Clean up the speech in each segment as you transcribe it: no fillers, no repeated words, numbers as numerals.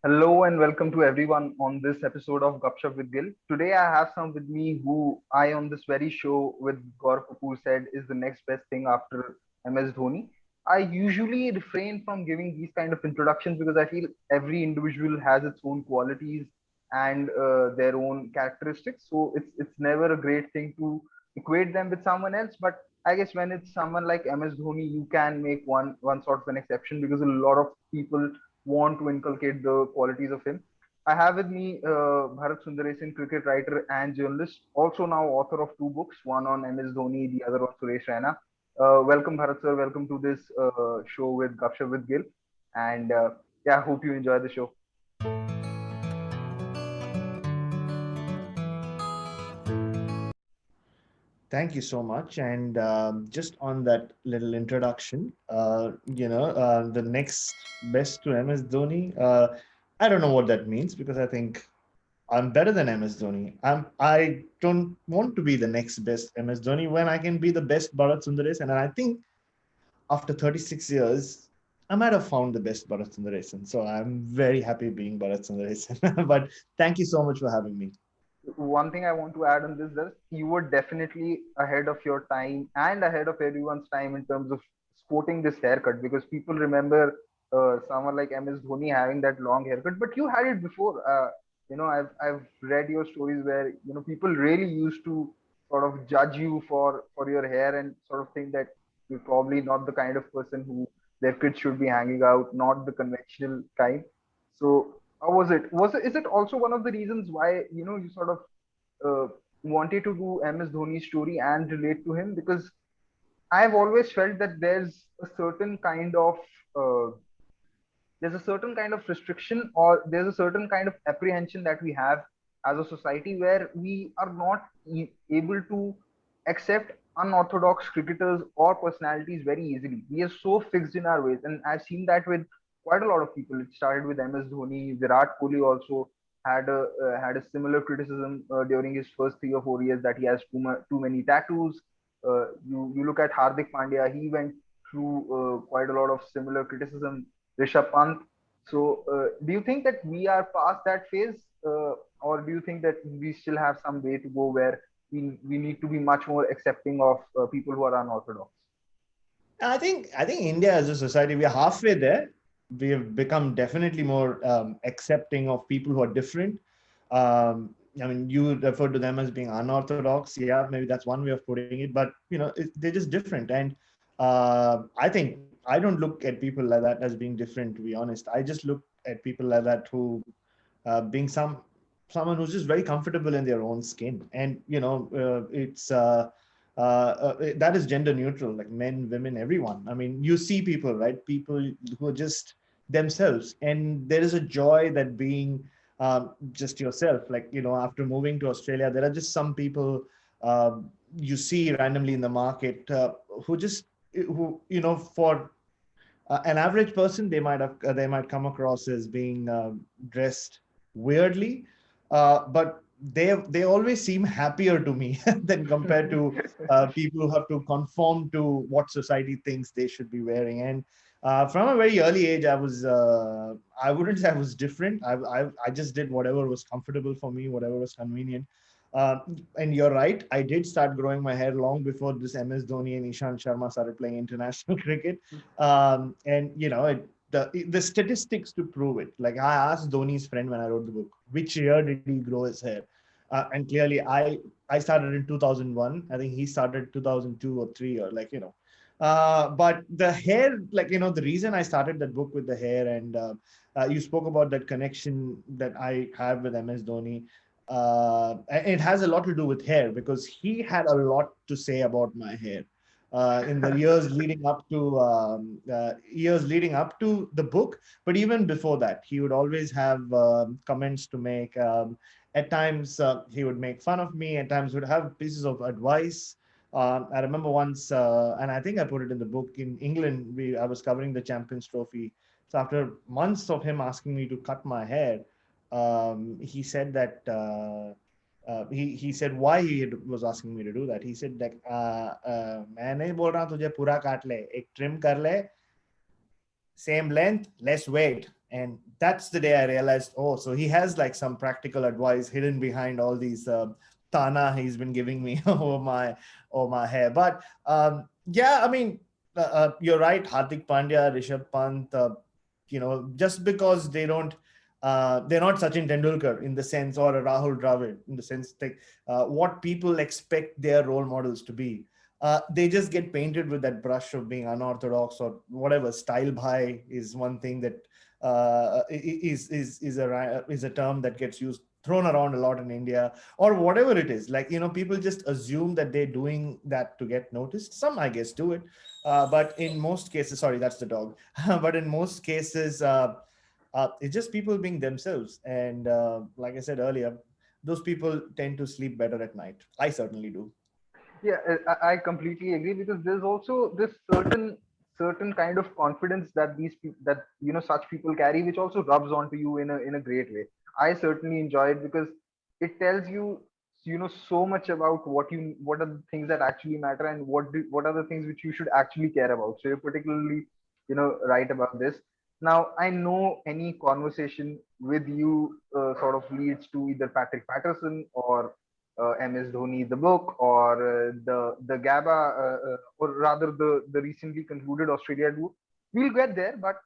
Hello and welcome to everyone on this episode of Gupshup with Gill. Today I have some with me who I on this very show with Gaurav Kapoor said is the next best thing after MS Dhoni. I usually refrain from giving these kind of introductions because I feel every individual has its own qualities and their own characteristics. So it's never a great thing to equate them with someone else. But I guess when it's someone like MS Dhoni, you can make one sort of an exception because a lot of people want to inculcate the qualities of him. I have with me Bharat Sundaresan, cricket writer and journalist, also now author of two books, one on MS Dhoni, the other on Suresh Raina. Welcome, Bharat sir. Welcome to this show with Gupshup with Gill. And yeah, hope you enjoy the show. Thank you so much. And just on that little introduction, the next best to MS Dhoni, I don't know what that means because I think I'm better than MS Dhoni. I don't want to be the next best MS Dhoni when I can be the best Bharat Sundaresan. And I think after 36 years, I might have found the best Bharat Sundaresan. So I'm very happy being Bharat Sundaresan. But thank you so much for having me. One thing I want to add on this is you were definitely ahead of your time and ahead of everyone's time in terms of sporting this haircut because people remember someone like MS Dhoni having that long haircut, but you had it before. I've read your stories where people really used to sort of judge you for your hair and sort of think that you're probably not the kind of person who their kids should be hanging out, not the conventional kind. So how was it? Is it also one of the reasons why you sort of wanted to do MS Dhoni's story and relate to him? Because I've always felt that uh, there's a certain kind of restriction or there's a certain kind of apprehension that we have as a society where we are not able to accept unorthodox cricketers or personalities very easily. We are so fixed in our ways, and I've seen that with quite a lot of people. It started with MS Dhoni. Virat Kohli also had a similar criticism during his first 3 or 4 years that he has too many tattoos. You look at Hardik Pandya. He went through quite a lot of similar criticism. Rishabh Pant. So, do you think that we are past that phase, or do you think that we still have some way to go where we need to be much more accepting of people who are unorthodox? I think India as a society, we are halfway there. We have become definitely more accepting of people who are different. I mean, you refer to them as being unorthodox. Yeah, maybe that's one way of putting it. But they're just different. And I think I don't look at people like that as being different. To be honest, I just look at people like that who being someone who's just very comfortable in their own skin. And it's that is gender neutral, like men, women, everyone. I mean, you see people, right? People who are just themselves, and there is a joy that being just yourself. Like, after moving to Australia, there are just some people you see randomly in the market who just who for an average person, they might come across as being dressed weirdly, but they always seem happier to me than compared to people who have to conform to what society thinks they should be wearing. And from a very early age, I wouldn't say I was different. I just did whatever was comfortable for me, whatever was convenient. uh, and you're right. I did start growing my hair long before this MS Dhoni and Ishant Sharma started playing international cricket. And the statistics to prove it. Like, I asked Dhoni's friend when I wrote the book, which year did he grow his hair? And clearly, I started in 2001. I think he started 2002 or three, or but the hair, the reason I started that book with the hair, and you spoke about that connection that I have with MS Dhoni. It has a lot to do with hair because he had a lot to say about my hair in the years leading up to the book. But even before that, he would always have comments to make. At times, he would make fun of me. At times, would have pieces of advice. I remember once, and I think I put it in the book. In England, I was covering the Champions Trophy. So after months of him asking me to cut my hair, he said that he said why was asking me to do that. He said that मैं नहीं बोल रहा हूँ तुझे पूरा काट ले, एक trim कर ले, same length, less weight. And that's the day I realized, oh, so he has like some practical advice hidden behind all these tana he's been giving me over my hair. But yeah, I mean, you're right. Hardik Pandya, Rishabh Pant, just because they're not Sachin Tendulkar in the sense, or a Rahul Dravid in the sense, like what people expect their role models to be. They just get painted with that brush of being unorthodox or whatever. Style bhai is one thing that is a term that gets used, thrown around a lot in India, or whatever it is. Like, people just assume that they're doing that to get noticed. Some, I guess, do it, but in most cases, sorry, that's the dog. But in most cases, it's just people being themselves. And like I said earlier, those people tend to sleep better at night. I certainly do. Yeah, I completely agree, because there's also this certain kind of confidence that that such people carry, which also rubs onto you in a great way. I certainly enjoy it because it tells you so much about what are the things that actually matter, and what are the things which you should actually care about. So you're particularly right about this. Now I know any conversation with you sort of leads to either Patrick Patterson or MS Dhoni, the book, or the GABA, or rather the recently concluded Australia tour. We'll get there, but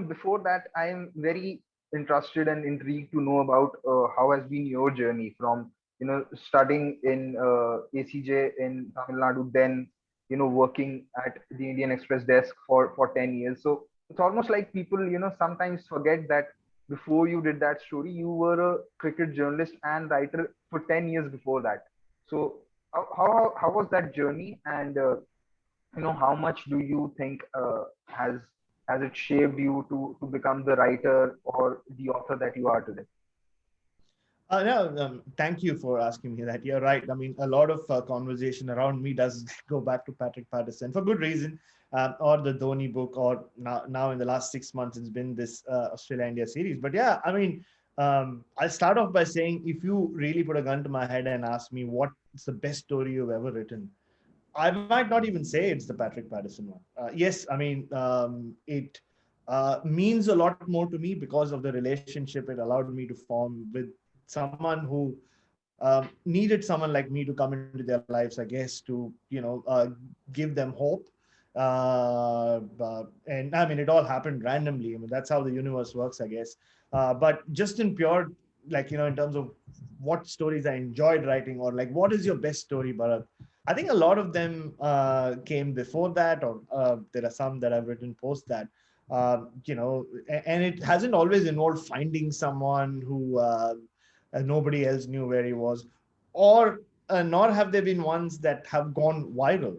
before that, I am very interested and intrigued to know about how has been your journey from studying in ACJ in Tamil Nadu, then working at the Indian Express desk for 10 years. So it's almost like people sometimes forget that before you did that story, you were a cricket journalist and writer for 10 years before that. So how was that journey, and how much do you think has it shaped you to become the writer or the author that you are today? No, thank you for asking me that. You're right. I mean, a lot of conversation around me does go back to Patrick Patterson for good reason, or the Dhoni book, or now in the last 6 months, it's been this Australia India series. But yeah, I mean, I'll start off by saying, if you really put a gun to my head and ask me what's the best story you've ever written, I might not even say it's the Patrick Patterson one. Yes, I mean, it means a lot more to me because of the relationship it allowed me to form with someone who needed someone like me to come into their lives, I guess, to give them hope. And I mean, it all happened randomly. I mean, that's how the universe works, I guess. But just in pure, like, in terms of what stories I enjoyed writing, or like, what is your best story, Bharat? I think a lot of them came before that, or there are some that I've written post that. And it hasn't always involved finding someone who nobody else knew where he was, or nor have there been ones that have gone viral,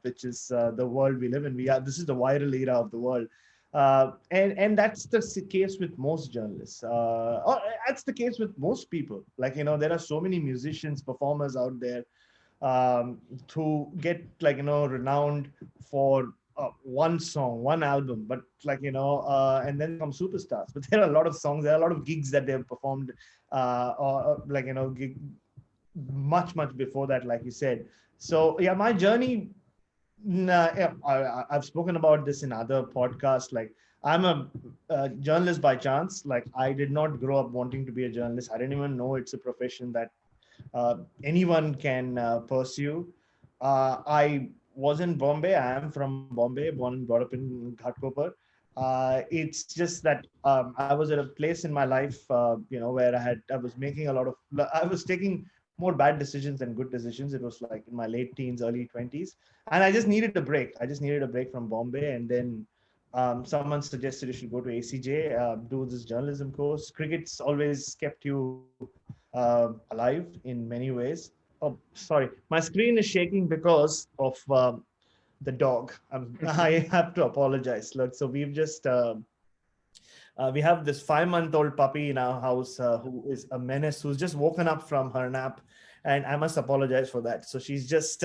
which is the world we live in. This is the viral era of the world. And that's the case with most journalists. Or that's the case with most people. Like, there are so many musicians, performers out there to get, like, renowned for one song, one album, but like, and then they become superstars. But there are a lot of songs, there are a lot of gigs that they've performed, or like, much before that, like you said. So yeah, my journey, yeah, I've spoken about this in other podcasts. Like, I'm a journalist by chance. Like, I did not grow up wanting to be a journalist. I didn't even know it's a profession that anyone can pursue. I was in Bombay. I am from Bombay, born and brought up in Ghatkopar. It's just that I was at a place in my life, where I was making I was taking more bad decisions than good decisions. It was like in my late teens, early 20s, and I just needed a break. I just needed a break from Bombay, and then someone suggested you should go to ACJ, do this journalism course. Cricket's always kept you alive in many ways. Oh, sorry, my screen is shaking because of the dog. I have to apologize. Look, so we have this 5-month-old puppy in our house who is a menace, who's just woken up from her nap, and I must apologize for that. So she'll just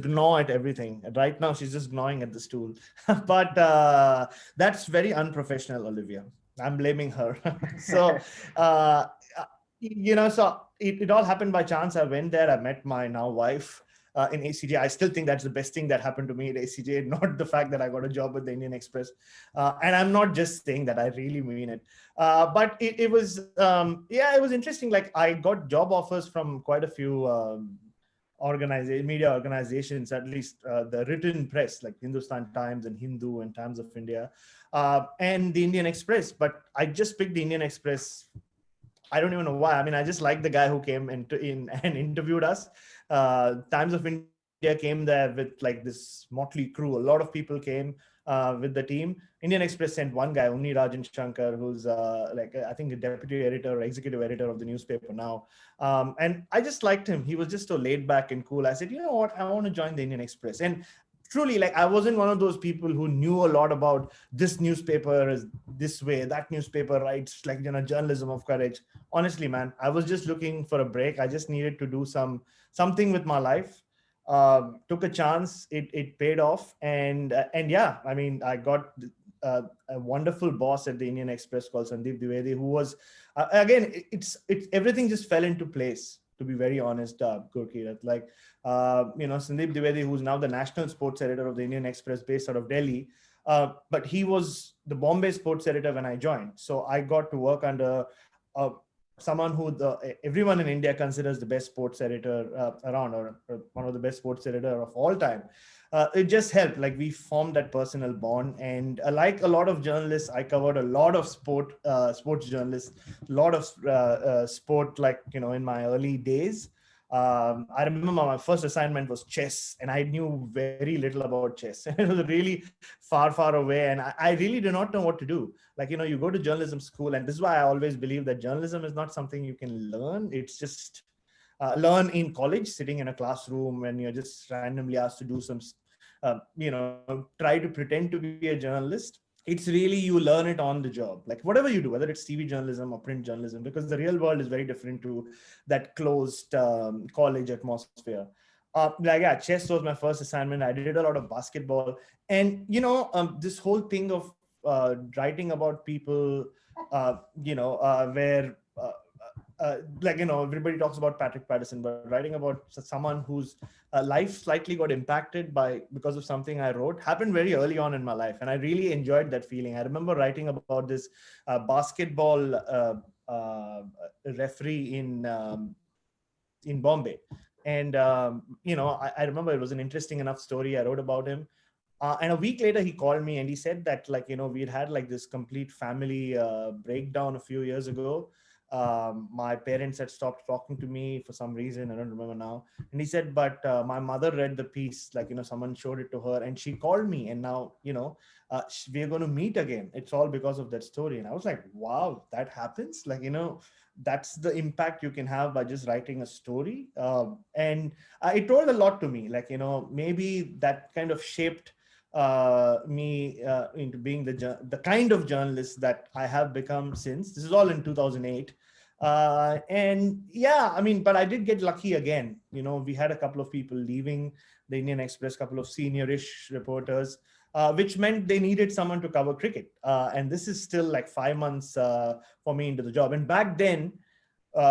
gnaw at everything. Right now, she's just gnawing at the stool, but that's very unprofessional, Olivia. I'm blaming her. So, so it all happened by chance. I went there. I met my now wife. in ACJ. I still think that's the best thing that happened to me at ACJ, not the fact that I got a job with the Indian Express. And I'm not just saying that, I really mean it. But it was, yeah, it was interesting. Like I got job offers from quite a few media organizations, at least the written press, like Hindustan Times and Hindu and Times of India, and the Indian Express. But I just picked the Indian Express. I don't even know why. I mean, I just like the guy who came in and interviewed us. Times of India came there with like this motley crew. A lot of people came with the team. Indian Express sent one guy, Unni Rajan Shankar, who's like I think a deputy editor or executive editor of the newspaper now. And I just liked him. He was just so laid back and cool. I said, you know what, I want to join the Indian Express. And truly, like I wasn't one of those people who knew a lot about this newspaper is this way, that newspaper writes like, you know, journalism of courage. Honestly, man, I was just looking for a break. I just needed to do something with my life. Took a chance. It paid off, and yeah, I mean, I got a wonderful boss at the Indian Express called Sandeep Dwivedi, who was again, it's everything just fell into place. To be very honest, Gurki, like you know, Sandeep Dwivedi, who's now the national sports editor of the Indian Express, based out of Delhi. But he was the Bombay sports editor when I joined, so I got to work under someone who everyone in India considers the best sports editor around, or one of the best sports editor of all time. It just helped. Like we formed that personal bond, and like a lot of journalists, I covered a lot of sports journalists, a lot of sport, like, you know, in my early days. I remember my first assignment was chess, and I knew very little about chess. It was really far away, and I really did not know what to do. Like, you know, you go to journalism school, and this is why I always believe that journalism is not something you can learn. It's just learn in college, sitting in a classroom, when you're just randomly asked to do some, you know, try to pretend to be a journalist. It's really, you learn it on the job, like whatever you do, whether it's TV journalism or print journalism, because the real world is very different to that closed college atmosphere. Like, yeah, chess was my first assignment. I did a lot of basketball, and you know, this whole thing of writing about people, you know, where like, you know, everybody talks about Patrick Patterson, but writing about someone whose life slightly got impacted because of something I wrote happened very early on in my life, and I really enjoyed that feeling. I remember writing about this basketball referee in Bombay, and you know, I remember it was an interesting enough story. I wrote about him. And a week later, he called me and he said that, like, you know, we had like this complete family breakdown a few years ago. My parents had stopped talking to me for some reason. I don't remember now. And he said, but my mother read the piece, like, you know, someone showed it to her and she called me. And now, you know, we're going to meet again. It's all because of that story. And I was like, wow, that happens. Like, you know, that's the impact you can have by just writing a story. And it told a lot to me. Like, you know, maybe that kind of shaped me into being the kind of journalist that I have become since. This is all in 2008. And yeah, I mean, but I did get lucky again. You know, we had a couple of people leaving the Indian Express, couple of seniorish reporters, which meant they needed someone to cover cricket. And this is still like 5 months for me into the job. And back then,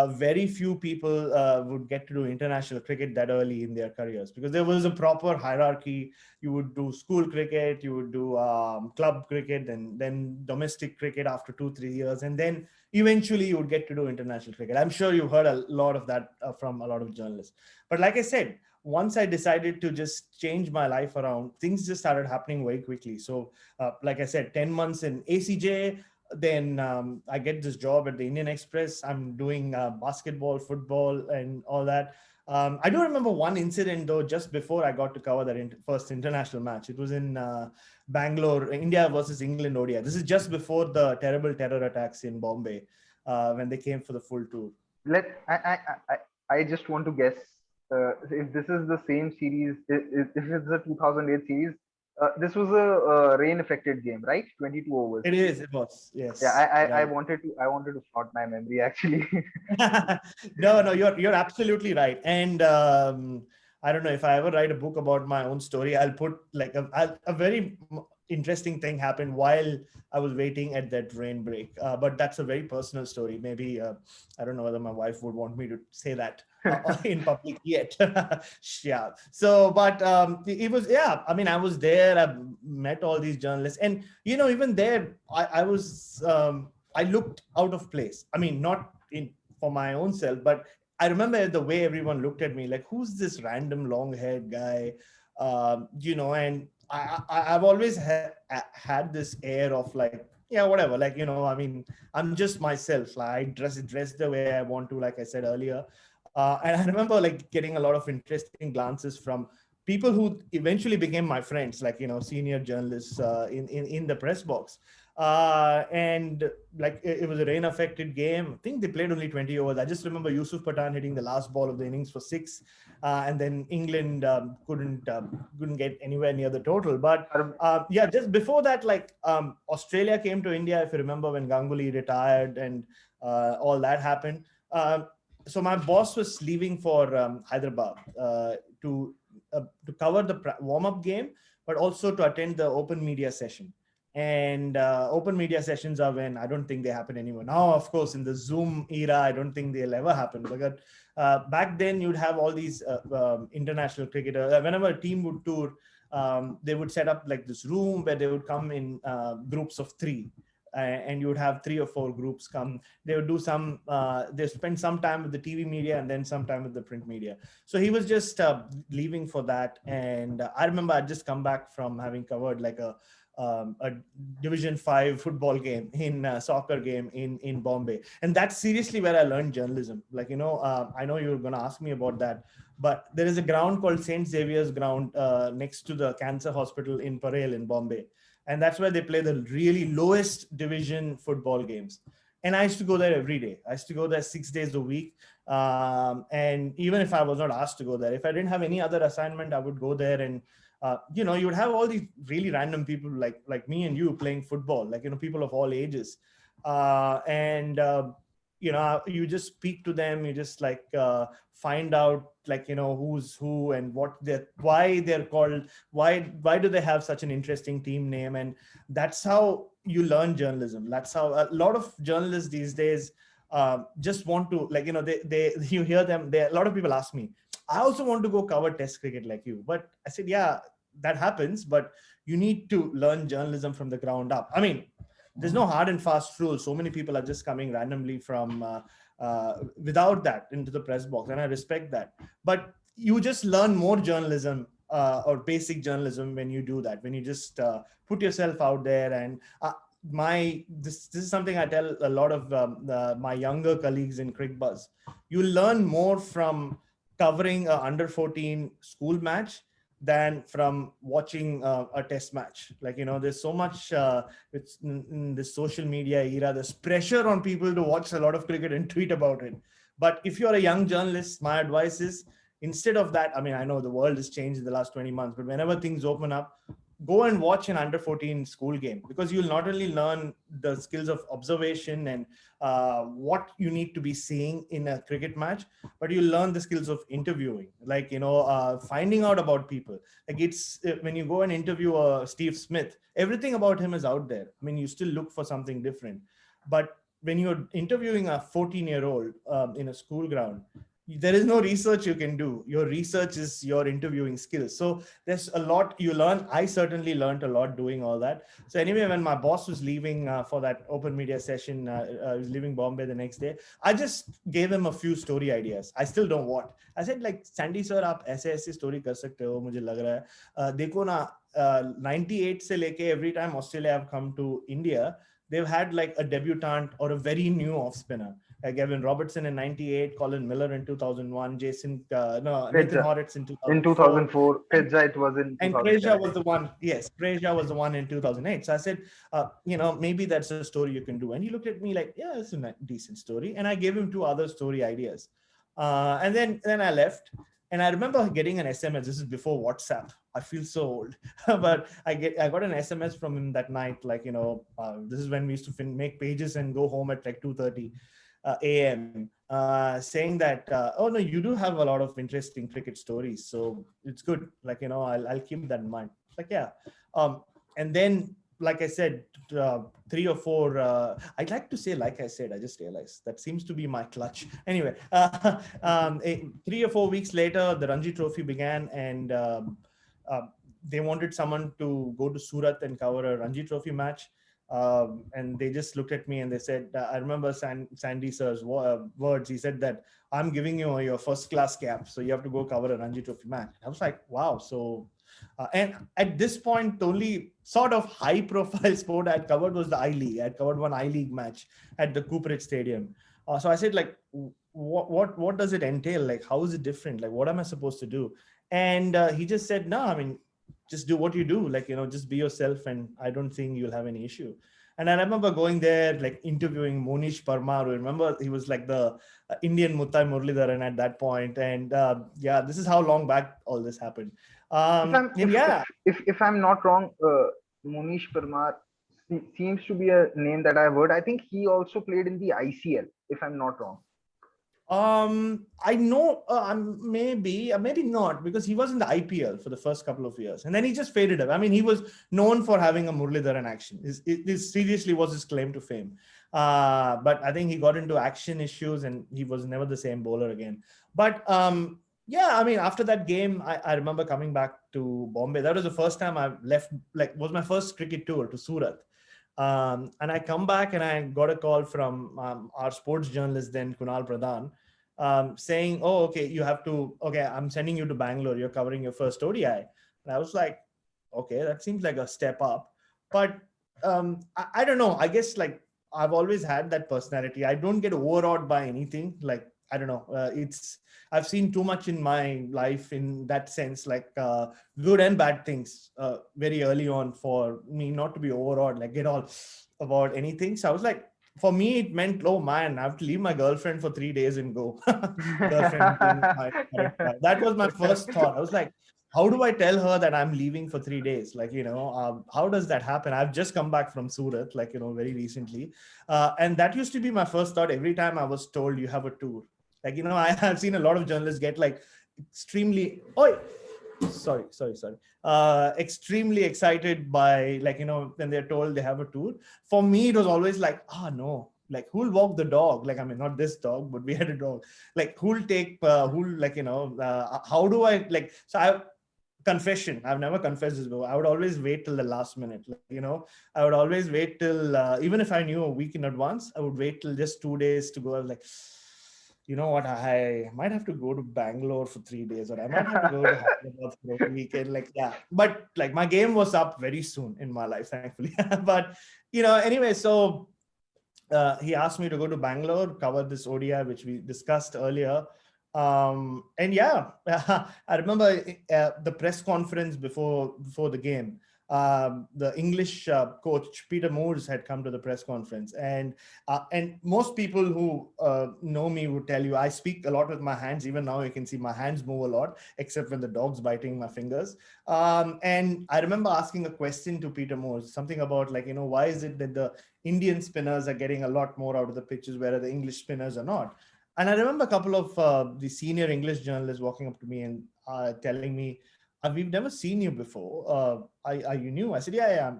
very few people would get to do international cricket that early in their careers, because there was a proper hierarchy. You would do school cricket, you would do club cricket, and then domestic cricket after 2-3 years, and then eventually you would get to do international cricket. I'm sure you've heard a lot of that from a lot of journalists. But like I said, once I decided to just change my life around, things just started happening very quickly. So like I said, 10 months in ACJ, then I get this job at the Indian Express. I'm doing basketball, football, and all that. I do remember one incident, though, just before I got to cover that first international match. It was in Bangalore, India versus England ODI. This is just before the terrible terror attacks in Bombay, when they came for the full tour. Let I just want to guess if this is the same series. If it's the 2008 series, this was a rain-affected game, right? 22 overs. It is. It was. Yeah, Yes. I Right. wanted to flaunt my memory actually. No, you're absolutely right. And I don't know if I ever write a book about my own story, I'll put like a very interesting thing happened while I was waiting at that rain break. But that's a very personal story. Maybe I don't know whether my wife would want me to say that in public yet. Yeah. So, but it was, yeah. I mean, I was there. I met all these journalists, and even there, I was. I looked out of place. I mean, not in for my own self, but I remember the way everyone looked at me, like, who's this random long-haired guy? And I've always had this air of like, yeah, whatever, like, I mean, I'm just myself. Like, I dress the way I want to, like I said earlier. And I remember like getting a lot of interesting glances from people who eventually became my friends, like, senior journalists in the press box. And like it was a rain affected game. I think they played only 20 overs. I just remember Yusuf Pathan hitting the last ball of the innings for 6. And then England couldn't get anywhere near the total. But yeah, just before that, like Australia came to India, if you remember, when Ganguly retired and all that happened. So my boss was leaving for Hyderabad to cover the warm-up game, but also to attend the open media session. And open media sessions are when I don't think they happen anymore. Now, of course, in the Zoom era, I don't think they'll ever happen. But back then, you'd have all these international cricketers. Whenever a team would tour, they would set up like this room where they would come in groups of 3. And you would have 3 or 4 groups come. They would do they spend some time with the TV media and then some time with the print media. So he was just leaving for that. And I remember I'd just come back from having covered like a Division 5 football game soccer game in Bombay. And that's seriously where I learned journalism. Like, I know you're going to ask me about that, but there is a ground called St. Xavier's ground next to the cancer hospital in Parel in Bombay. And that's where they play the really lowest division football games. And I used to go there every day. I used to go there 6 days a week. And even if I was not asked to go there, if I didn't have any other assignment, I would go there. And you would have all these really random people like me and you playing football, like, people of all ages. You just speak to them. You just like find out like, who's who and why they're called, why do they have such an interesting team name. And that's how you learn journalism. That's how a lot of journalists these days just want to, like, they you hear them. A lot of people ask me, I also want to go cover test cricket like you. But I said, yeah, that happens, but you need to learn journalism from the ground up. I mean, there's no hard and fast rule. So many people are just coming randomly from without that into the press box. And I respect that. But you just learn more journalism or basic journalism when you do that, when you just put yourself out there. And this is something I tell a lot of my younger colleagues in Cricbuzz. You learn more from covering a under 14 school match than from watching a test match. Like, there's so much it's in the social media era, there's pressure on people to watch a lot of cricket and tweet about it. But if you're a young journalist, my advice is, instead of that, I mean, I know the world has changed in the last 20 months, but whenever things open up, go and watch an under 14 school game, because you'll not only learn the skills of observation and what you need to be seeing in a cricket match, but you'll learn the skills of interviewing, like, finding out about people. Like, it's when you go and interview Steve Smith, everything about him is out there. I mean, you still look for something different. But when you're interviewing a 14-year-old in a school ground, there is no research you can do. Your research is your interviewing skills. So there's a lot you learn. I certainly learned a lot doing all that. So anyway, when my boss was leaving for that open media session, he was leaving Bombay the next day, I just gave him a few story ideas. I still don't want. I said, like, Sandy sir, आप ऐसे ऐसे story कर सकते हो, मुझे लग रहा है. देखो ना, 98 से लेके every time Australia have come to India, they've had like a debutant or a very new off spinner. Gavin Robertson in 98, Colin Miller in 2001, Nathan Horrocks in 2004. In 2004, Pidja, it was in 2007. And Krejja was the one, yes, Krejja was the one in 2008. So I said, maybe that's a story you can do. And he looked at me like, yeah, it's a decent story. And I gave him 2 other story ideas. And then I left. And I remember getting an SMS. This is before WhatsApp. I feel so old, but I got an SMS from him that night. Like, this is when we used to make pages and go home at like 2:30 a.m. Saying that, oh no, you do have a lot of interesting cricket stories. So it's good. Like, I'll keep that in mind. Like, yeah. And then, like I said, uh, 3 or 4, I'd like to say, like I said, I just realized that seems to be my clutch. Anyway, 3 or 4 weeks later, the Ranji Trophy began, and uh, they wanted someone to go to Surat and cover a Ranji Trophy match. And they just looked at me and they said, I remember Sandy sir's words. He said that I'm giving you your first class cap, so you have to go cover a Ranji Trophy match. I was like, wow. So, and at this point, the only sort of high profile sport I had covered was the I League. I had covered one I League match at the Cooperage Stadium. So I said, like, what does it entail? Like, how is it different? Like, what am I supposed to do? And he just said, no, I mean, just do what you do. Like, just be yourself, and I don't think you'll have any issue. And I remember going there, like interviewing Monish Parmar. Remember, he was like the Indian Muttai Muralidharan at that point. And yeah, this is how long back all this happened. If I'm And yeah, if I'm not wrong, Monish Parmar seems to be a name that I've heard. I think he also played in the ICL, if I'm not wrong. I know, maybe not, because he was in the IPL for the first couple of years, and then he just faded away. I mean, he was known for having a Muralidharan action. This seriously was his claim to fame. But I think he got into action issues, and he was never the same bowler again. But yeah, I mean, after that game, I remember coming back to Bombay. That was the first time I left. Like, was my first cricket tour to Surat. And I come back and I got a call from our sports journalist then, Kunal Pradhan, saying, oh, okay, I'm sending you to Bangalore. You're covering your first ODI. And I was like, okay, that seems like a step up. But I don't know. I guess, like, I've always had that personality. I don't get overawed by anything. Like, I don't know. I've seen too much in my life in that sense, like good and bad things very early on, for me not to be overawed, like get all about anything. So I was like, for me, it meant, oh man, I have to leave my girlfriend for 3 days and go. Girlfriend being my current wife. That was my first thought. I was like, how do I tell her that I'm leaving for 3 days? Like, how does that happen? I've just come back from Surat, like, very recently. And that used to be my first thought every time I was told you have a tour. Like, I have seen a lot of journalists get like extremely, extremely excited by, like, when they're told they have a tour. For me, it was always like, no, like, who'll walk the dog? Like, I mean, not this dog, but we had a dog. Like, how do I, like, confession, I've never confessed this before. I would always wait till the last minute. Like, I would always wait till, even if I knew a week in advance, I would wait till just 2 days to go. I was like, you know what, I might have to go to Bangalore for 3 days, or I might have to go to Hyderabad for a weekend. Like, yeah, but like my game was up very soon in my life, thankfully. But, anyway, so he asked me to go to Bangalore, cover this ODI, which we discussed earlier. And yeah, I remember the press conference before the game. The English coach Peter Moores had come to the press conference, and most people who know me would tell you I speak a lot with my hands. Even now, you can see my hands move a lot, except when the dog's biting my fingers. And I remember asking a question to Peter Moores, something about, like, why is it that the Indian spinners are getting a lot more out of the pitches, whereas the English spinners are not? And I remember a couple of the senior English journalists walking up to me and telling me, we've never seen you before. Are you new? I said, yeah,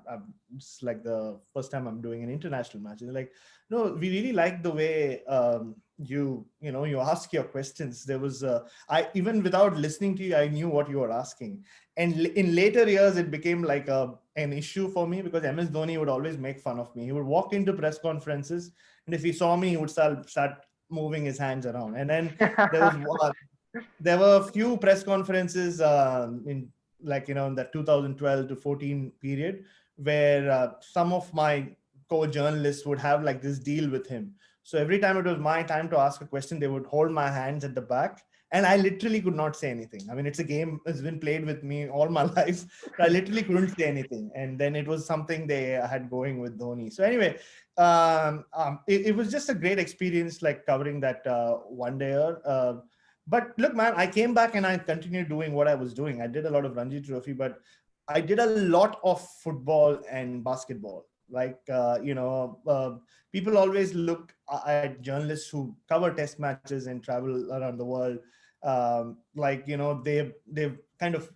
it's like the first time I'm doing an international match. And they're like, no, we really like the way you ask your questions. There was, even without listening to you, I knew what you were asking. And in later years, it became like an issue for me, because MS Dhoni would always make fun of me. He would walk into press conferences, and if he saw me, he would start moving his hands around. And then there were a few press conferences in, like, in the 2012 to 14 period, where some of my co-journalists would have like this deal with him. So every time it was my time to ask a question, they would hold my hands at the back, and I literally could not say anything. I mean, it's a game that's been played with me all my life. So I literally couldn't say anything. And then it was something they had going with Dhoni. So anyway, it was just a great experience, like covering that one day. But look, man, I came back and I continued doing what I was doing. I did a lot of Ranji Trophy, but I did a lot of football and basketball. Like, people always look at journalists who cover test matches and travel around the world. They've kind of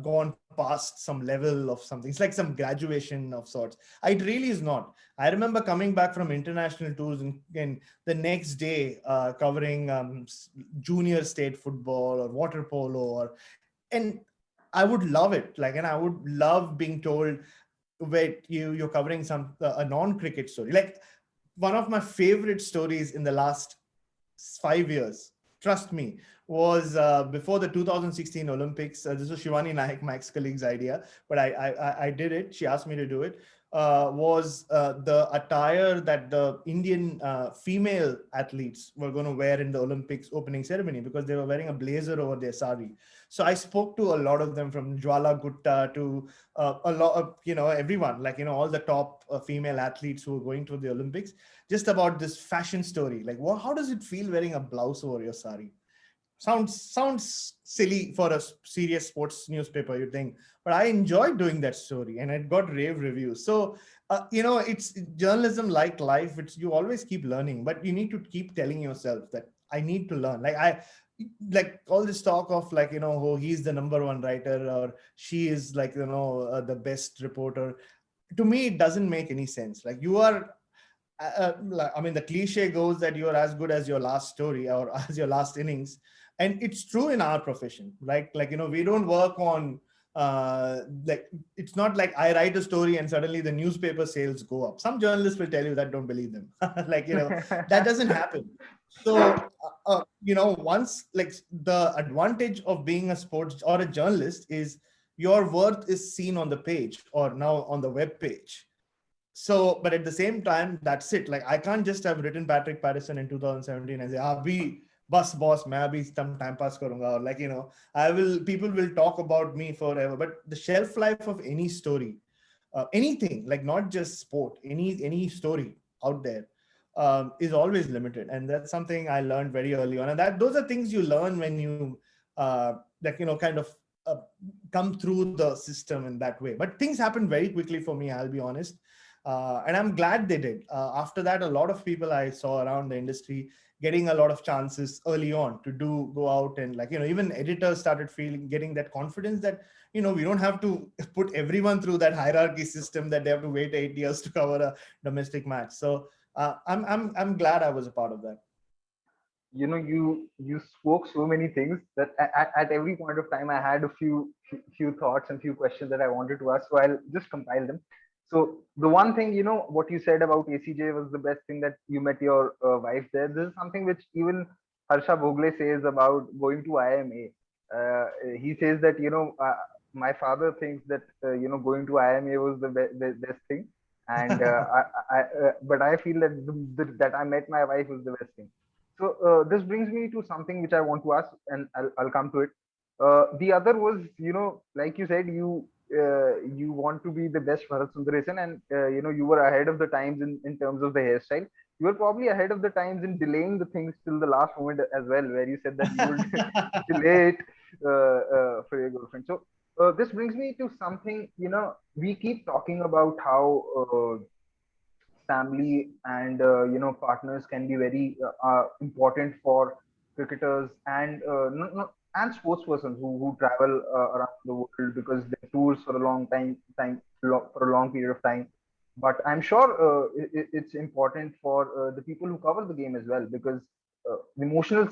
gone past some level of something. It's like some graduation of sorts. It really is not. I remember coming back from international tours, and the next day covering junior state football or water polo, and I would love it. Like, and I would love being told, wait, you're covering some a non-cricket story. Like, one of my favorite stories in the last 5 years, trust me, was before the 2016 Olympics. This was Shivani Naik, my ex-colleague's idea, but I did it. She asked me to do it. Was the attire that the Indian female athletes were going to wear in the Olympics opening ceremony, because they were wearing a blazer over their sari. So I spoke to a lot of them, from Jwala Gutta to a lot of, everyone, like, all the top female athletes who were going to the Olympics, just about this fashion story. Like, how does it feel wearing a blouse over your sari? Sounds silly for a serious sports newspaper, you think, but I enjoyed doing that story, and it got rave reviews. So it's journalism, like life. It's, you always keep learning, but you need to keep telling yourself that I need to learn. Like all this talk of, like, oh, he's the number one writer, or she is, like, the best reporter. To me, it doesn't make any sense. Like, you are I mean, the cliche goes that you are as good as your last story, or as your last innings. And it's true in our profession, right? Like, we don't work on, like, it's not like I write a story and suddenly the newspaper sales go up. Some journalists will tell you that, don't believe them. Like, that doesn't happen. So, once, like, the advantage of being a sports or a journalist is your worth is seen on the page, or now on the web page. So, but at the same time, that's it. Like, I can't just have written Patrick Patterson in 2017 and say, be bus boss, main abhi some time pass karunga, or, like, people will talk about me forever. But the shelf life of any story, anything, like, not just sport, any story out there, is always limited. And that's something I learned very early on. And those are things you learn when you, like, kind of uh, come through the system in that way. But things happened very quickly for me, I'll be honest. And I'm glad they did. After that, a lot of people I saw around the industry getting a lot of chances early on to go out, and, like, even editors started getting that confidence that, we don't have to put everyone through that hierarchy system, that they have to wait 8 years to cover a domestic match. So I'm glad I was a part of that. You spoke so many things that at every point of time I had a few thoughts and few questions that I wanted to ask, so I'll just compile them. So the one thing, what you said about ACJ was the best thing, that you met your wife there. This is something which even Harsha Bhogle says about going to IMA. He says that, my father thinks that, going to IMA was the best thing, and but I feel that that I met my wife was the best thing. So this brings me to something which I want to ask, and I'll come to it. The other was, like you said, you want to be the best Bharat Sundaresan, and you were ahead of the times in terms of the hairstyle. You were probably ahead of the times in delaying the things till the last moment as well, where you said that you would delay it for your girlfriend. So this brings me to something. We keep talking about how family and partners can be very important for cricketers and and sports persons who travel around the world, because they tours for a for a long period of time. But I'm sure it's important for the people who cover the game as well, because emotional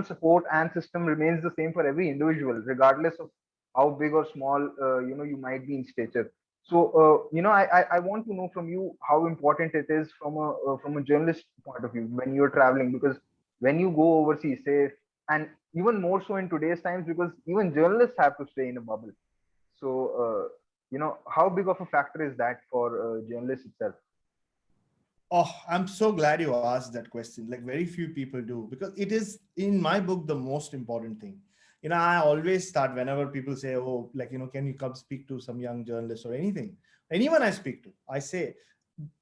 support and system remains the same for every individual, regardless of how big or small you might be in stature. So, I want to know from you how important it is from a journalist point of view when you're traveling, because when you go overseas, say, and even more so in today's times, because even journalists have to stay in a bubble. So, how big of a factor is that for journalists itself? Oh, I'm so glad you asked that question. Like, very few people do, because it is, in my book, the most important thing. I always start, whenever people say, oh, like, can you come speak to some young journalist or anything, anyone I speak to, I say,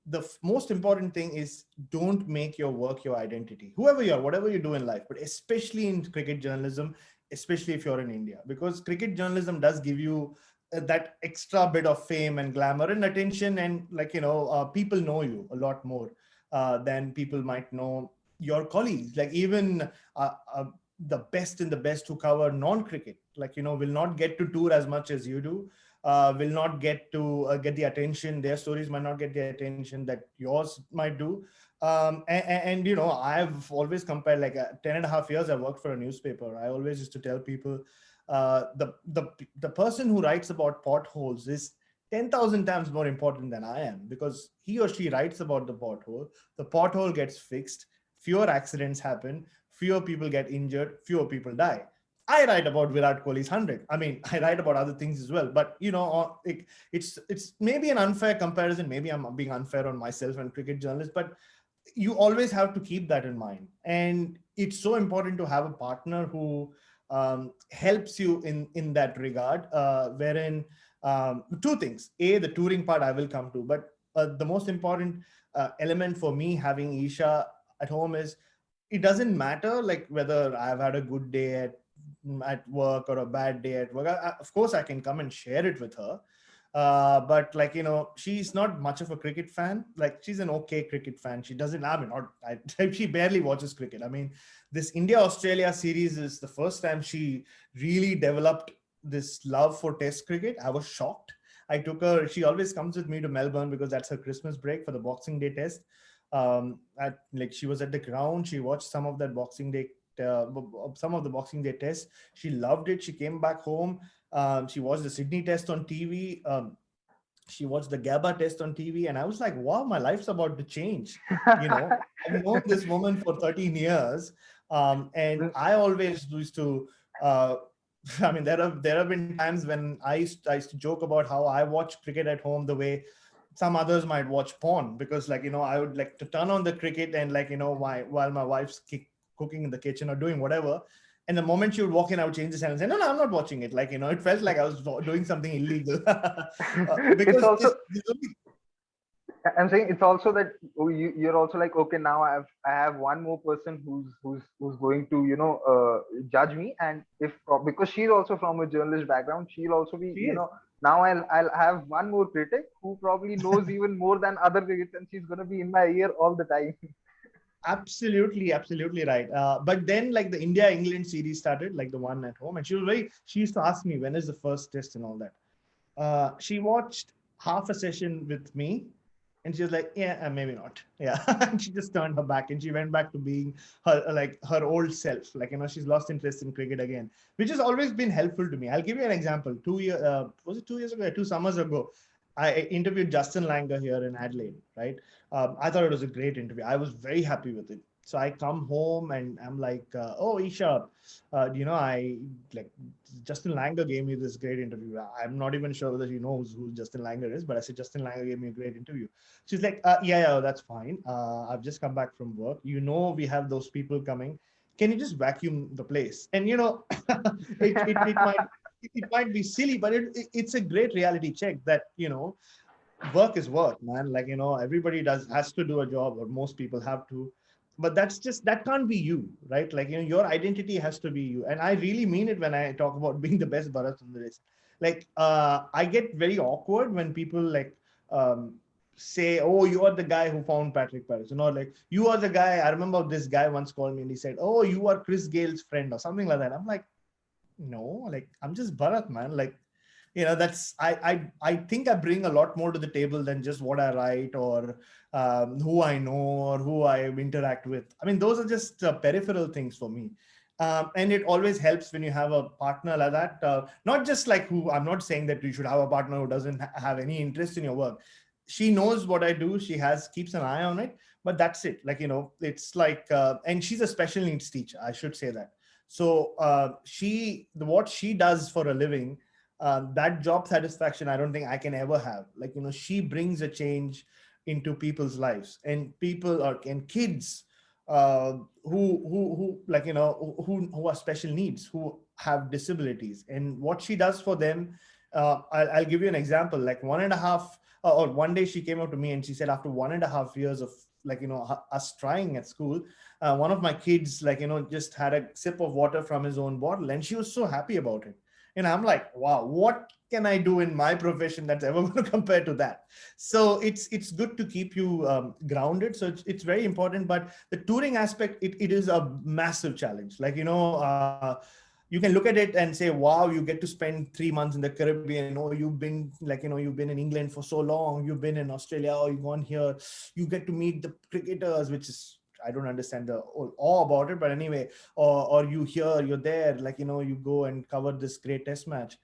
the most important thing is, don't make your work your identity, whoever you are, whatever you do in life, but especially in cricket journalism, especially if you're in India, because cricket journalism does give you that extra bit of fame and glamour and attention, and, like, people know you a lot more than people might know your colleagues. Like, even the best in the best who cover non-cricket, like, will not get to tour as much as you do, will not get to get the attention. Their stories might not get the attention that yours might do. And I've always compared, like, 10 and a half years I worked for a newspaper. I always used to tell people, the person who writes about potholes is 10,000 times more important than I am, because he or she writes about the pothole gets fixed, fewer accidents happen, fewer people get injured, fewer people die. I write about Virat Kohli's 100. I mean, I write about other things as well, but it's maybe an unfair comparison. Maybe I'm being unfair on myself and cricket journalists, but you always have to keep that in mind. And it's so important to have a partner who helps you in that regard, wherein two things. A, the touring part I will come to, but the most important element for me having Isha at home is, it doesn't matter like whether I've had a good day at work or a bad day at work. Of course, I can come and share it with her. But like, she's not much of a cricket fan. Like, she's an okay cricket fan. She doesn't, I mean, she barely watches cricket. I mean, this India-Australia series is the first time she really developed this love for test cricket. I was shocked. I took her, she always comes with me to Melbourne because that's her Christmas break for the Boxing Day test. She was at the ground. She watched some of that some of the Boxing Day test. She loved it. She came back home. She watched the Sydney test on TV. She watched the Gabba test on TV, and I was like, wow, my life's about to change. I've known this woman for 13 years. And I always used to, I mean, there have been times when I used to joke about how I watch cricket at home the way some others might watch porn, because I would like to turn on the cricket and while my wife's cooking in the kitchen or doing whatever. And the moment she would walk in, I would change the channel and say, no, I'm not watching it. It felt like I was doing something illegal. Because I'm saying it's also that you're also like, okay, now I have one more person who's going to judge me, and because she's also from a journalist background, she'll also be now I'll have one more critic who probably knows even more than other critics, and she's gonna be in my ear all the time. Absolutely right. But then, like, the India-England series started, like the one at home, and she used to ask me, when is the first test and all that. She watched half a session with me, and she was like, yeah, maybe not. Yeah. And she just turned her back and she went back to being her old self. She's lost interest in cricket again, which has always been helpful to me. I'll give you an example. Was it 2 years ago? 2 summers ago, I interviewed Justin Langer here in Adelaide, right? I thought it was a great interview. I was very happy with it. So I come home and I'm like, oh, Isha, I like Justin Langer gave me this great interview. I'm not even sure whether she knows who Justin Langer is, but I said, Justin Langer gave me a great interview. She's like, yeah, that's fine. I've just come back from work. We have those people coming. Can you just vacuum the place? And, it might be silly, but it's a great reality check that, work is work, man. Everybody has to do a job, or most people have to. But that can't be you, right? Your identity has to be you. And I really mean it when I talk about being the best Bharat Sundaresan. I get very awkward when people say, oh, you are the guy who found Patrick Paris. You are the guy. I remember this guy once called me and he said, oh, you are Chris Gale's friend or something like that. I'm like, no, I'm just Bharat, man. That's I think I bring a lot more to the table than just what I write or who I know or who I interact with. I mean, those are just peripheral things for me. And it always helps when you have a partner like that. Not just I'm not saying that you should have a partner who doesn't have any interest in your work. She knows what I do. She keeps an eye on it, but that's it. It's and she's a special needs teacher. I should say that. So what she does for a living, that job satisfaction, I don't think I can ever have. She brings a change into people's lives, and kids who are special needs, who have disabilities, and what she does for them. I'll give you an example. One day she came up to me and she said, after 1.5 years of us trying at school, one of my kids just had a sip of water from his own bottle, and she was so happy about it. And I'm like, wow, what can I do in my profession that's ever going to compare to that? So it's good to keep you grounded. So it's very important. But the touring aspect, it is a massive challenge. Like, you can look at it and say, wow, you get to spend 3 months in the Caribbean. Oh, you've been like, you've been in England for so long. You've been in Australia. Oh, you've gone here. You get to meet the cricketers, which is, I don't understand the all about it, but anyway, or you here, you're there, like, you go and cover this great test match.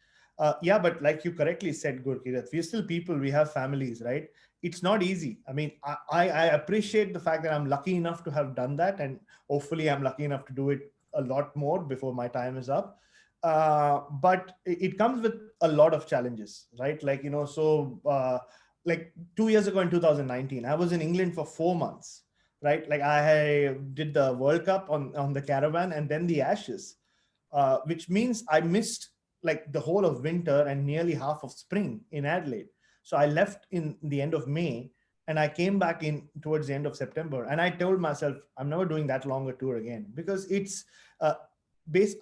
Yeah, but like you correctly said, Gurki, that we're still people, we have families, right? It's not easy. I mean, I appreciate the fact that I'm lucky enough to have done that, and hopefully I'm lucky enough to do it a lot more before my time is up. But it comes with a lot of challenges, right? Like, like 2 years ago in 2019, I was in England for 4 months, right? Like I did the World Cup on the caravan and then the Ashes, which means I missed like the whole of winter and nearly half of spring in Adelaide. So I left in the end of May and I came back in towards the end of September. And I told myself, I'm never doing that long a tour again, because it's uh,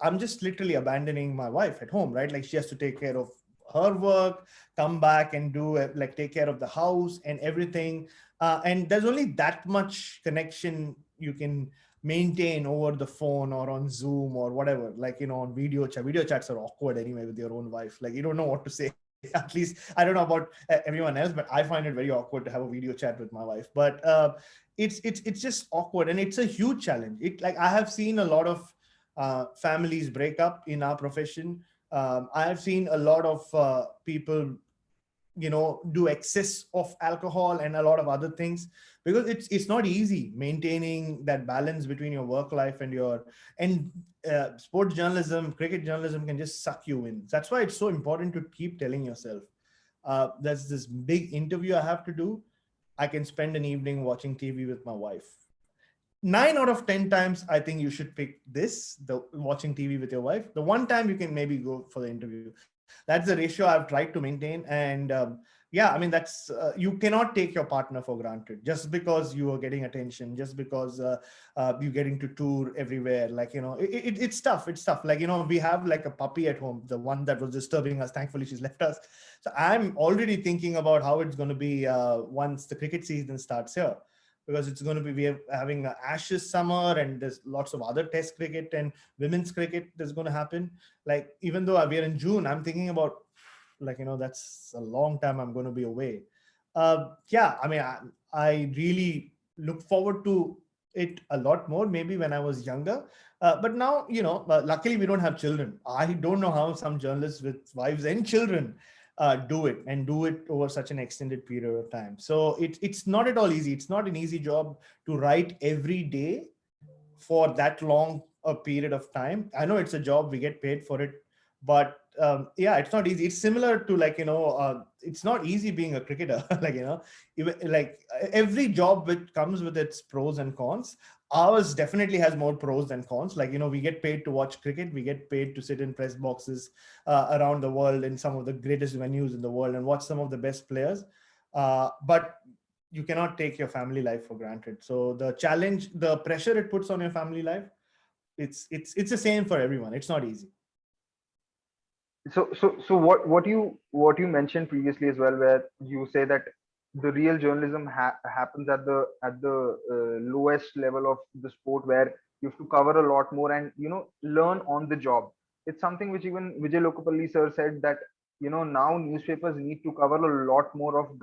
I'm just literally abandoning my wife at home, right? Like she has to take care of her work, come back and do like take care of the house and everything. And there's only that much connection you can maintain over the phone or on Zoom or whatever, like, on video chats are awkward anyway with your own wife. Like you don't know what to say. At least I don't know about everyone else, but I find it very awkward to have a video chat with my wife. But it's just awkward, and it's a huge challenge. It like I have seen a lot of families break up in our profession. I have seen a lot of people do excess of alcohol and a lot of other things, because it's not easy maintaining that balance between your work life and your and sports journalism, cricket journalism can just suck you in. That's why it's so important to keep telling yourself, there's this big interview I have to do, I can spend an evening watching TV with my wife. 9 out of 10 times, I think you should pick this, the watching TV with your wife. The one time you can maybe go for the interview. That's the ratio I've tried to maintain. And yeah, I mean, you cannot take your partner for granted just because you are getting attention, just because you're getting to tour everywhere. Like, it's tough. It's tough. Like, we have like a puppy at home, the one that was disturbing us. Thankfully, she's left us. So I'm already thinking about how it's going to be once the cricket season starts here, because it's going to be we're having a Ashes summer and there's lots of other test cricket and women's cricket that's going to happen. Like even though we're in June, I'm thinking about like that's a long time I'm going to be away. Yeah, I mean I really look forward to it a lot more maybe when I was younger. But now, luckily we don't have children. I don't know how some journalists with wives and children do it and do it over such an extended period of time. So it's not at all easy. It's not an easy job to write every day for that long a period of time. I know it's a job, we get paid for it, but yeah, it's not easy. It's similar to like, it's not easy being a cricketer. Like, like every job which comes with its pros and cons. Ours definitely has more pros than cons. Like, we get paid to watch cricket. We get paid to sit in press boxes around the world in some of the greatest venues in the world and watch some of the best players. But you cannot take your family life for granted. So the challenge, the pressure it puts on your family life, it's the same for everyone. It's not easy. So what you mentioned previously as well, where you say that the real journalism happens at the lowest level of the sport, where you have to cover a lot more and learn on the job. It's something which even Vijay Lokapalli sir said, that now newspapers need to cover a lot more of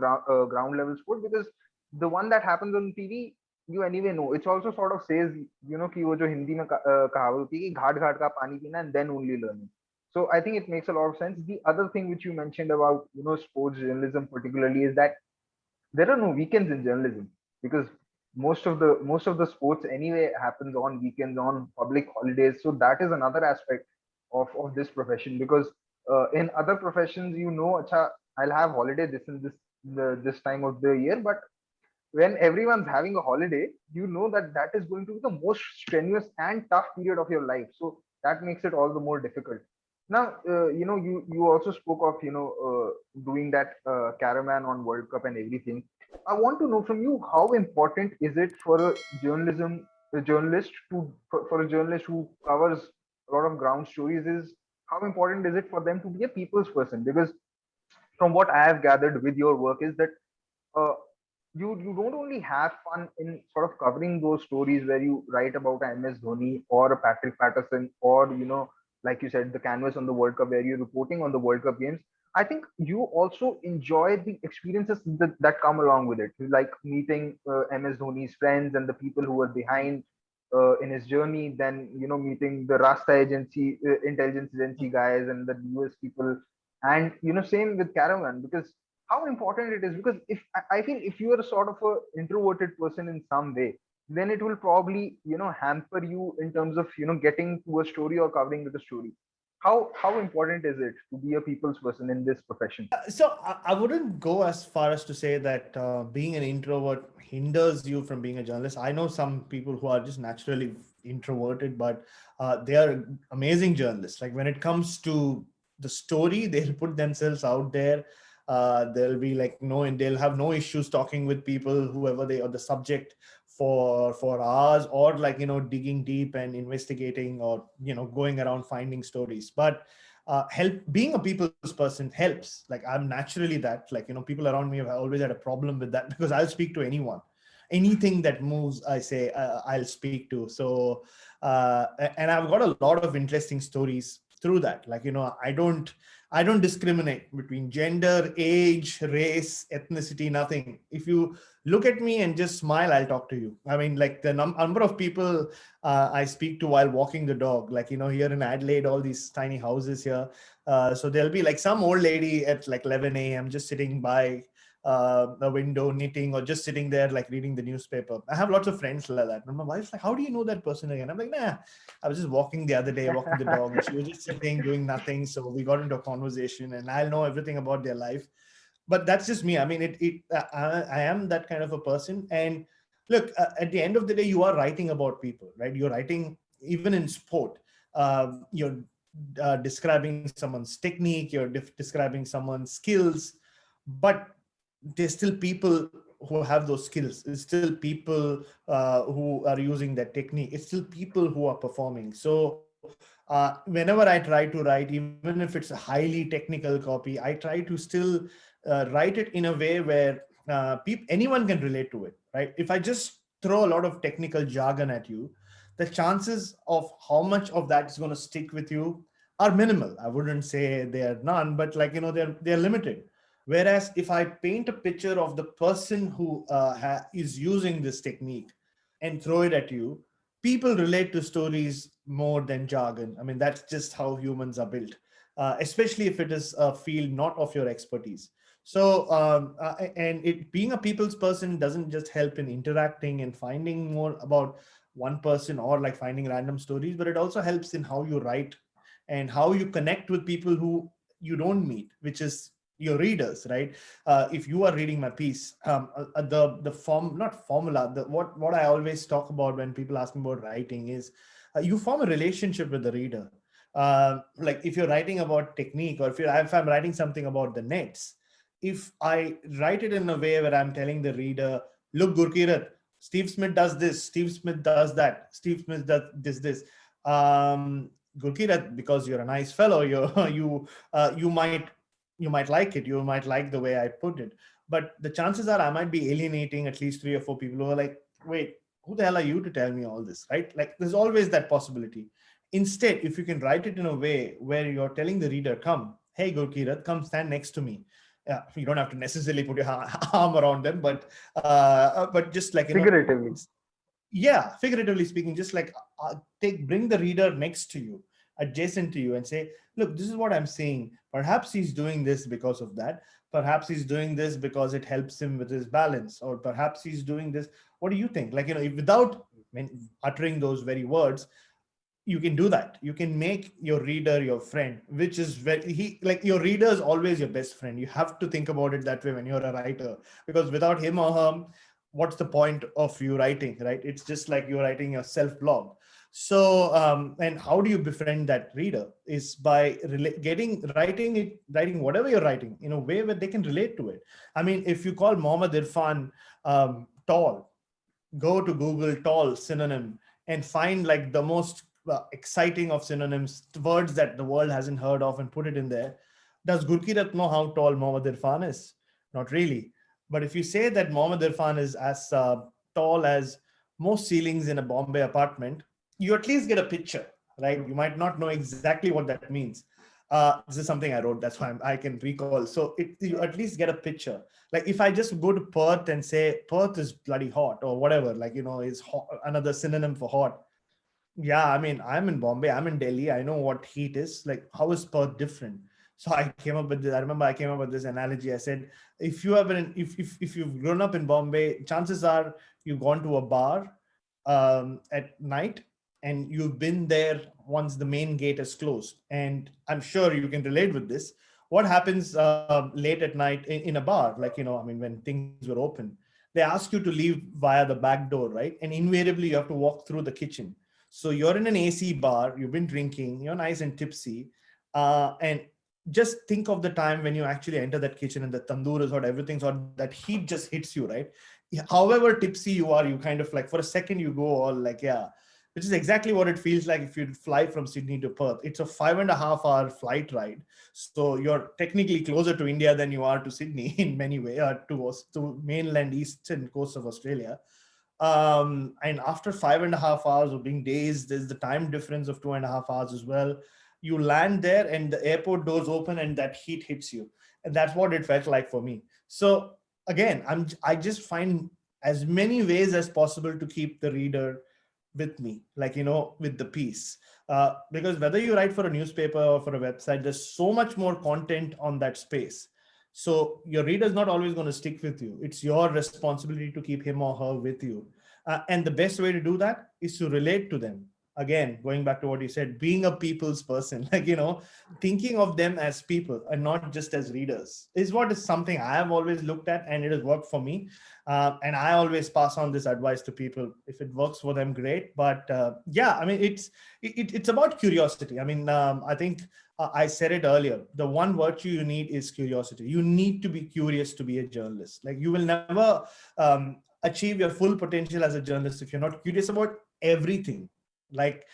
ground level sport, because the one that happens on TV, you anyway know. It's also sort of says, कि वो जो हिंदी में कहावत होती है कि घाट घाट का पानी पीना and then only learning. So I think it makes a lot of sense. The other thing which you mentioned about sports journalism particularly is that there are no weekends in journalism, because most of the sports anyway happens on weekends, on public holidays. So that is another aspect of this profession, because in other professions, acha, I'll have holiday this and this time of the year, but when everyone's having a holiday, that is going to be the most strenuous and tough period of your life. So that makes it all the more difficult. Now, you also spoke of doing that caravan on World Cup and everything. I want to know from you, how important is it for a journalist who covers a lot of ground stories, is how important is it for them to be a people's person? Because from what I have gathered with your work is that uh, you don't only have fun in sort of covering those stories where you write about a MS Dhoni or a Patrick Patterson, or like you said, the canvas on the World Cup where you're reporting on the World Cup games. I think you also enjoy the experiences that come along with it, like meeting MS Dhoni's friends and the people who were behind in his journey. Then meeting the Rasta agency, intelligence agency guys, and the US people, and same with Caravan, because how important it is. Because if I feel if you are sort of a introverted person in some way, then it will probably hamper you in terms of getting to a story or covering with a story. How important is it to be a people's person in this profession? So I wouldn't go as far as to say that being an introvert hinders you from being a journalist. I know some people who are just naturally introverted, but they are amazing journalists. Like when it comes to the story, they'll put themselves out there. They'll be like no, and they'll have no issues talking with people, whoever they or the subject for hours, or like digging deep and investigating, or going around finding stories. But help being a people's person helps. Like I'm naturally that, like people around me have always had a problem with that because I'll speak to anyone, anything that moves. I say I'll speak to. So and I've got a lot of interesting stories through that. Like I don't discriminate between gender, age, race, ethnicity, nothing. If you look at me and just smile, I'll talk to you. I mean, like the number of people I speak to while walking the dog, like here in Adelaide, all these tiny houses here. So there'll be like some old lady at like 11 a.m. just sitting by a window knitting, or just sitting there like reading the newspaper. I have lots of friends like that. And my wife's like, "How do you know that person again?" I'm like, "Nah, I was just walking the other day, walking the dog, and she was just sitting doing nothing. So we got into a conversation, and I'll know everything about their life." But that's just me. I mean, I am that kind of a person. And look, at the end of the day, you are writing about people, right? You're writing even in sport. You're describing someone's technique. You're describing someone's skills, but there's still people who have those skills. It's still people who are using that technique. It's still people who are performing. So whenever I try to write, even if it's a highly technical copy, I try to still write it in a way where anyone can relate to it, right? If I just throw a lot of technical jargon at you, the chances of how much of that is going to stick with you are minimal. I wouldn't say they are none, but like they're limited. Whereas if I paint a picture of the person who is using this technique and throw it at you, people relate to stories more than jargon. I mean, that's just how humans are built, especially if it is a field not of your expertise. So, and it being a people's person doesn't just help in interacting and finding more about one person, or like finding random stories, but it also helps in how you write and how you connect with people who you don't meet, which is your readers, right? If you are reading my piece, the form, not formula, what I always talk about when people ask me about writing is you form a relationship with the reader. Like if you're writing about technique, or if I'm writing something about the nets, if I write it in a way where I'm telling the reader, look, Gurkirat, Steve Smith does this, Steve Smith does that, Steve Smith does this. Um, Gurkirat, because you're a nice fellow, you might you might like it. You might like the way I put it. But the chances are I might be alienating at least three or four people who are like, wait, who the hell are you to tell me all this, right? Like there's always that possibility. Instead, if you can write it in a way where you're telling the reader, come, hey, Gurkirat, come stand next to me. Yeah, you don't have to necessarily put your arm around them, but just like, Figuratively. yeah, figuratively speaking, just like bring the reader next to you, adjacent to you, and say, look, this is what I'm saying. Perhaps he's doing this because of that. Perhaps he's doing this because it helps him with his balance, or perhaps he's doing this. What do you think? Like, without uttering those very words, you can do that. You can make your reader your friend, which is very, like, your reader is always your best friend. You have to think about it that way when you're a writer, because without him or her, what's the point of you writing, right? It's just like you're writing a self blog. So and how do you befriend that reader is by writing whatever you're writing in a way where they can relate to it. I mean, if you call Mohammad Irfan tall, go to Google tall synonym and find like the most exciting of synonyms, words that the world hasn't heard of, and put it in there. Does Gurkirat know how tall Mohammad Irfan is? Not really. But if you say that Mohammad Irfan is as tall as most ceilings in a Bombay apartment, you at least get a picture, right? You might not know exactly what that means. This is something I wrote, that's why I can recall. So you at least get a picture. Like if I just go to Perth and say Perth is bloody hot or whatever, like, is hot, another synonym for hot. Yeah, I mean, I'm in Bombay, I'm in Delhi, I know what heat is. Like, how is Perth different? So I came up with this. I remember I came up with this analogy. I said, if you have been, if you've grown up in Bombay, chances are you've gone to a bar at night and you've been there once the main gate is closed. And I'm sure you can relate with this. What happens late at night in a bar? Like, I mean, when things were open, they ask you to leave via the back door, right? And invariably you have to walk through the kitchen. So you're in an AC bar, you've been drinking, you're nice and tipsy. And just think of the time when you actually enter that kitchen and the tandoor is hot, everything's hot, that heat just hits you, right? However tipsy you are, you kind of like, for a second, you go all like, yeah, which is exactly what it feels like if you fly from Sydney to Perth. It's a 5.5 hour flight ride. So you're technically closer to India than you are to Sydney in many ways, to mainland eastern coast of Australia. And after 5.5 hours of being dazed, there's the time difference of 2.5 hours as well. You land there and the airport doors open and that heat hits you. And that's what it felt like for me. So again, I just find as many ways as possible to keep the reader with me, like, with the piece. Because whether you write for a newspaper or for a website, there's so much more content on that space. So your reader is not always going to stick with you. It's your responsibility to keep him or her with you. And the best way to do that is to relate to them. Again, going back to what you said, being a people's person, like, thinking of them as people and not just as readers is what is something I have always looked at, and it has worked for me. And I always pass on this advice to people. If it works for them, great. But yeah, I mean, it's about curiosity. I mean, I think I said it earlier. The one virtue you need is curiosity. You need to be curious to be a journalist. Like, you will never achieve your full potential as a journalist if you're not curious about everything. Like,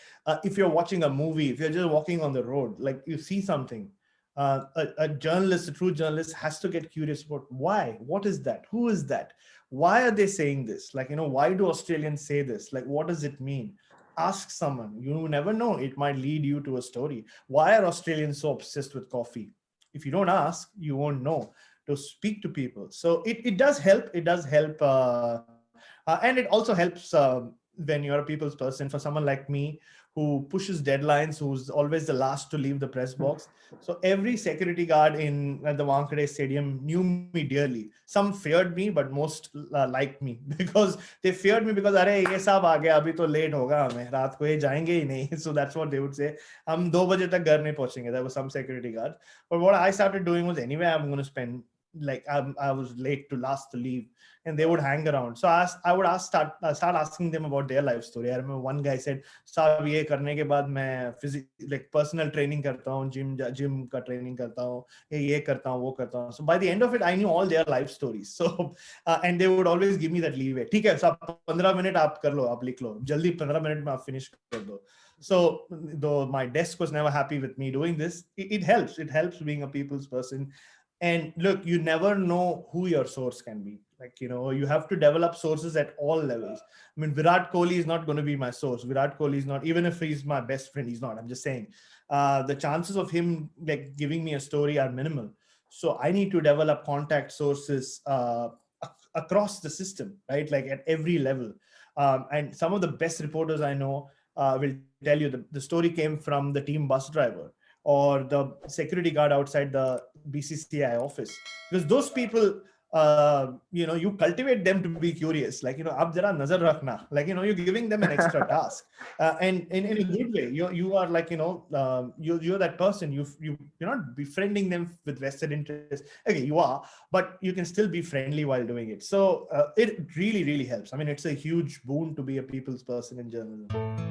if you're watching a movie, if you're just walking on the road, like you see something, a journalist, a true journalist, has to get curious about why, what is that, who is that, why are they saying this, like, why do Australians say this, like, what does it mean? Ask someone. You never know, it might lead you to a story. Why are Australians so obsessed with coffee? If you don't ask, you won't know. To speak to people. So it does help. It does help, and it also helps when you're a people's person. For someone like me who pushes deadlines, who's always the last to leave the press box. So every security guard at the Wankhede Stadium knew me dearly. Some feared me, but most liked me because they feared me because अरे ये साहब आ गया, अभी तो late होगा, हमें रात को ये जाएंगे ही नहीं. So that's what they would say. हम 2 बजे तक घर नहीं पहुंचेंगे. There was some security guards. But what I started doing was, anyway, I'm going to spend, like, I was late to last to leave, and they would hang around. So I would start asking them about their life story. I remember one guy said, "Saab, ye karne ke baad main like personal training karta hu, gym ka training karta hu, ye karta hu, wo karta hu." So by the end of it, I knew all their life stories. So and they would always give me that leeway. ठीक है, सब 15 minute आप कर लो, आप लिख लो, जल्दी 15 minute में आप finish कर दो. So though my desk was never happy with me doing this, it helps. It helps being a people's person. And look, you never know who your source can be. Like, you have to develop sources at all levels. I mean, Virat Kohli is not going to be my source. Virat Kohli is not, even if he's my best friend, he's not. I'm just saying, the chances of him like giving me a story are minimal. So I need to develop contact sources across the system, right? Like at every level. And some of the best reporters I know will tell you the story came from the team bus driver or the security guard outside the BCCI office, because those people, you cultivate them to be curious. Like, ab jara nazar rakhna, like, you're giving them an extra task, and in a good way. You are like, you're that person. You're not befriending them with vested interest. Okay, you are, but you can still be friendly while doing it. So it really, really helps. I mean, it's a huge boon to be a people's person in journalism.